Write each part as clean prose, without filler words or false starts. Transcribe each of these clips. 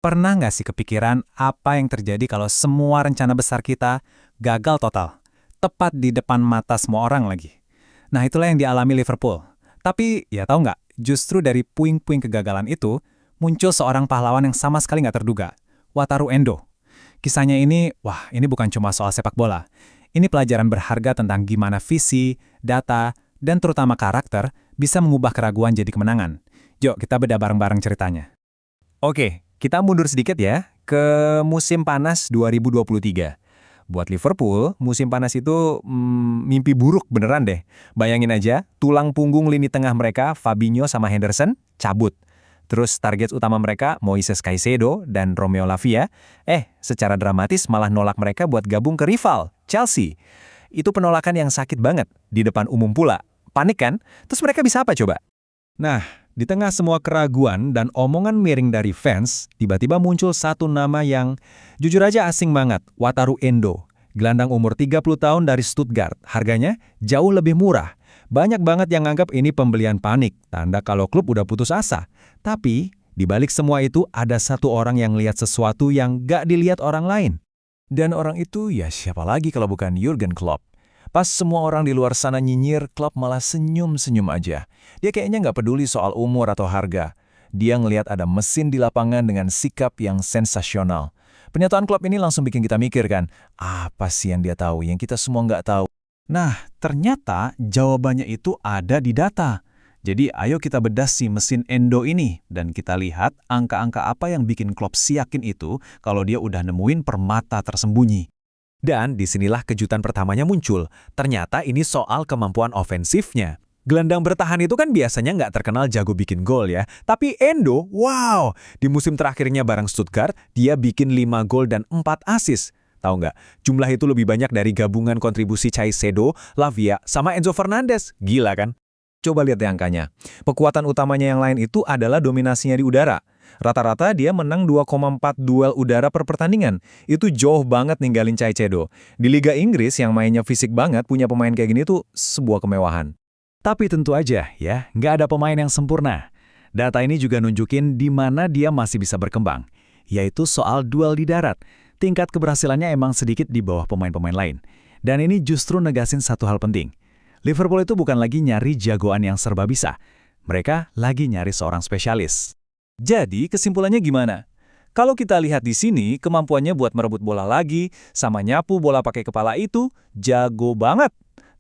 Pernah nggak sih kepikiran apa yang terjadi kalau semua rencana besar kita gagal total? Tepat di depan mata semua orang lagi. Nah, itulah yang dialami Liverpool. Tapi, ya tahu nggak, justru dari puing-puing kegagalan itu, muncul seorang pahlawan yang sama sekali nggak terduga. Wataru Endo. Kisahnya ini, wah, ini bukan cuma soal sepak bola. Ini pelajaran berharga tentang gimana visi, data, dan terutama karakter bisa mengubah keraguan jadi kemenangan. Yuk, kita bedah bareng-bareng ceritanya. Oke, kita mundur sedikit ya ke musim panas 2023. Buat Liverpool, musim panas itu mimpi buruk beneran deh. Bayangin aja, tulang punggung lini tengah mereka, Fabinho sama Henderson, cabut. Terus target utama mereka, Moises Caicedo dan Romeo Lavia, secara dramatis malah nolak mereka buat gabung ke rival, Chelsea. Itu penolakan yang sakit banget, di depan umum pula. Panik kan? Terus mereka bisa apa coba? Nah, di tengah semua keraguan dan omongan miring dari fans, tiba-tiba muncul satu nama yang jujur aja asing banget, Wataru Endo. Gelandang umur 30 tahun dari Stuttgart, harganya jauh lebih murah. Banyak banget yang anggap ini pembelian panik, tanda kalau klub udah putus asa. Tapi, di balik semua itu ada satu orang yang lihat sesuatu yang gak dilihat orang lain. Dan orang itu ya siapa lagi kalau bukan Jurgen Klopp. Pas semua orang di luar sana nyinyir, Klopp malah senyum-senyum aja. Dia kayaknya nggak peduli soal umur atau harga. Dia ngelihat ada mesin di lapangan dengan sikap yang sensasional. Pernyataan Klopp ini langsung bikin kita mikir kan, apa sih yang dia tahu, yang kita semua nggak tahu? Nah, ternyata jawabannya itu ada di data. Jadi ayo kita bedah si mesin Endo ini, dan kita lihat angka-angka apa yang bikin Klopp yakin itu kalau dia udah nemuin permata tersembunyi. Dan disinilah kejutan pertamanya muncul. Ternyata ini soal kemampuan ofensifnya. Gelandang bertahan itu kan biasanya nggak terkenal jago bikin gol ya. Tapi Endo, wow! Di musim terakhirnya bareng Stuttgart, dia bikin 5 gol dan 4 assist. Tahu nggak? Jumlah itu lebih banyak dari gabungan kontribusi Caicedo, Lavia, sama Enzo Fernandez. Gila kan? Coba lihat deh angkanya. Kekuatan utamanya yang lain itu adalah dominasinya di udara. Rata-rata dia menang 2,4 duel udara per pertandingan. Itu jauh banget ninggalin Caicedo. Di Liga Inggris yang mainnya fisik banget punya pemain kayak gini tuh sebuah kemewahan. Tapi tentu aja ya, nggak ada pemain yang sempurna. Data ini juga nunjukin di mana dia masih bisa berkembang, yaitu soal duel di darat. Tingkat keberhasilannya emang sedikit di bawah pemain-pemain lain. Dan ini justru negasin satu hal penting. Liverpool itu bukan lagi nyari jagoan yang serba bisa. Mereka lagi nyari seorang spesialis. Jadi, kesimpulannya gimana? Kalau kita lihat di sini, kemampuannya buat merebut bola lagi, sama nyapu bola pakai kepala itu, jago banget.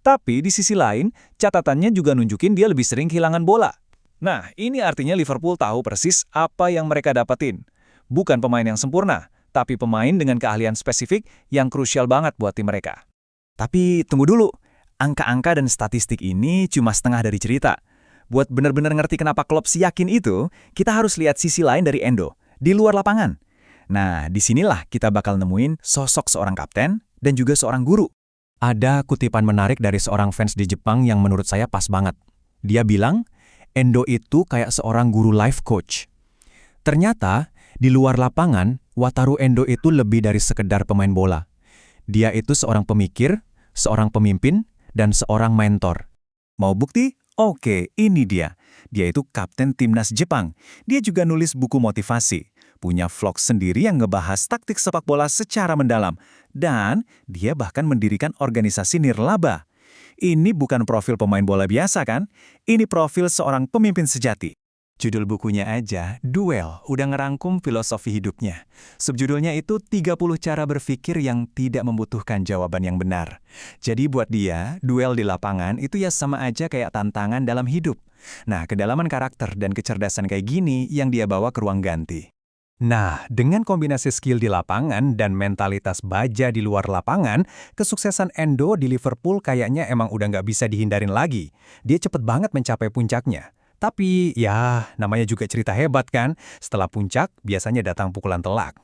Tapi di sisi lain, catatannya juga nunjukin dia lebih sering kehilangan bola. Nah, ini artinya Liverpool tahu persis apa yang mereka dapetin. Bukan pemain yang sempurna, tapi pemain dengan keahlian spesifik yang krusial banget buat tim mereka. Tapi tunggu dulu, angka-angka dan statistik ini cuma setengah dari cerita. Buat benar-benar ngerti kenapa Klopp yakin itu, kita harus lihat sisi lain dari Endo, di luar lapangan. Nah, disinilah kita bakal nemuin sosok seorang kapten dan juga seorang guru. Ada kutipan menarik dari seorang fans di Jepang yang menurut saya pas banget. Dia bilang, Endo itu kayak seorang guru life coach. Ternyata, di luar lapangan, Wataru Endo itu lebih dari sekedar pemain bola. Dia itu seorang pemikir, seorang pemimpin, dan seorang mentor. Mau bukti? Oke, ini dia. Dia itu kapten timnas Jepang. Dia juga nulis buku motivasi. Punya vlog sendiri yang ngebahas taktik sepak bola secara mendalam. Dan dia bahkan mendirikan organisasi nirlaba. Ini bukan profil pemain bola biasa kan? Ini profil seorang pemimpin sejati. Judul bukunya aja, Duel, udah ngerangkum filosofi hidupnya. Subjudulnya itu 30 cara berpikir yang tidak membutuhkan jawaban yang benar. Jadi buat dia, duel di lapangan itu ya sama aja kayak tantangan dalam hidup. Nah, kedalaman karakter dan kecerdasan kayak gini yang dia bawa ke ruang ganti. Nah, dengan kombinasi skill di lapangan dan mentalitas baja di luar lapangan, kesuksesan Endo di Liverpool kayaknya emang udah nggak bisa dihindarin lagi. Dia cepet banget mencapai puncaknya. Tapi ya, namanya juga cerita hebat kan? Setelah puncak, biasanya datang pukulan telak.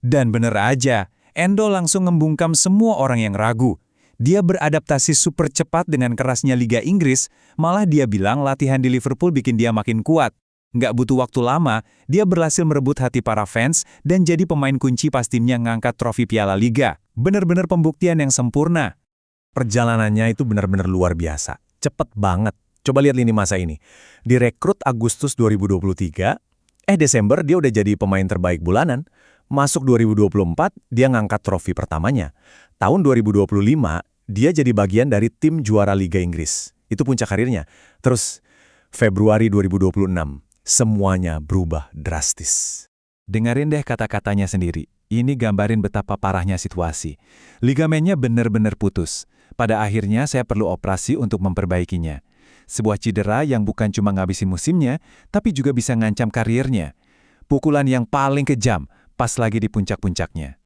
Dan bener aja, Endo langsung membungkam semua orang yang ragu. Dia beradaptasi super cepat dengan kerasnya Liga Inggris, malah dia bilang latihan di Liverpool bikin dia makin kuat. Nggak butuh waktu lama, dia berhasil merebut hati para fans dan jadi pemain kunci pas timnya ngangkat trofi Piala Liga. Bener-bener pembuktian yang sempurna. Perjalanannya itu benar-benar luar biasa. Cepet banget. Coba lihat lini masa ini. Direkrut Agustus 2023, Desember dia udah jadi pemain terbaik bulanan. Masuk 2024, dia ngangkat trofi pertamanya. Tahun 2025, dia jadi bagian dari tim juara Liga Inggris. Itu puncak karirnya. Terus, Februari 2026, semuanya berubah drastis. Dengerin deh kata-katanya sendiri. Ini gambarin betapa parahnya situasi. Ligamennya benar-benar putus. Pada akhirnya saya perlu operasi untuk memperbaikinya. Sebuah cedera yang bukan cuma ngabisin musimnya, tapi juga bisa ngancam karirnya. Pukulan yang paling kejam, pas lagi di puncak-puncaknya.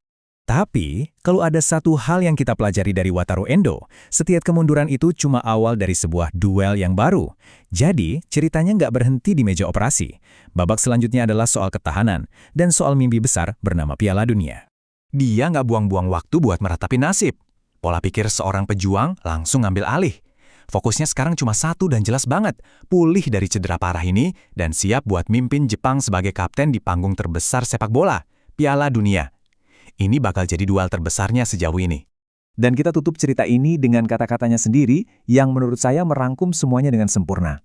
Tapi, kalau ada satu hal yang kita pelajari dari Wataru Endo, setiap kemunduran itu cuma awal dari sebuah duel yang baru. Jadi, ceritanya nggak berhenti di meja operasi. Babak selanjutnya adalah soal ketahanan, dan soal mimpi besar bernama Piala Dunia. Dia nggak buang-buang waktu buat meratapi nasib. Pola pikir seorang pejuang langsung ngambil alih. Fokusnya sekarang cuma satu dan jelas banget, pulih dari cedera parah ini dan siap buat mimpin Jepang sebagai kapten di panggung terbesar sepak bola, Piala Dunia. Ini bakal jadi duel terbesarnya sejauh ini. Dan kita tutup cerita ini dengan kata-katanya sendiri yang menurut saya merangkum semuanya dengan sempurna.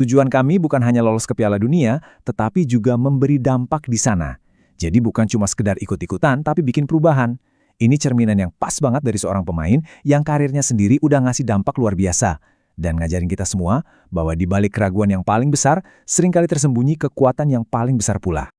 Tujuan kami bukan hanya lolos ke Piala Dunia, tetapi juga memberi dampak di sana. Jadi bukan cuma sekedar ikut-ikutan, tapi bikin perubahan. Ini cerminan yang pas banget dari seorang pemain yang karirnya sendiri udah ngasih dampak luar biasa. Dan ngajarin kita semua bahwa di balik keraguan yang paling besar, seringkali tersembunyi kekuatan yang paling besar pula.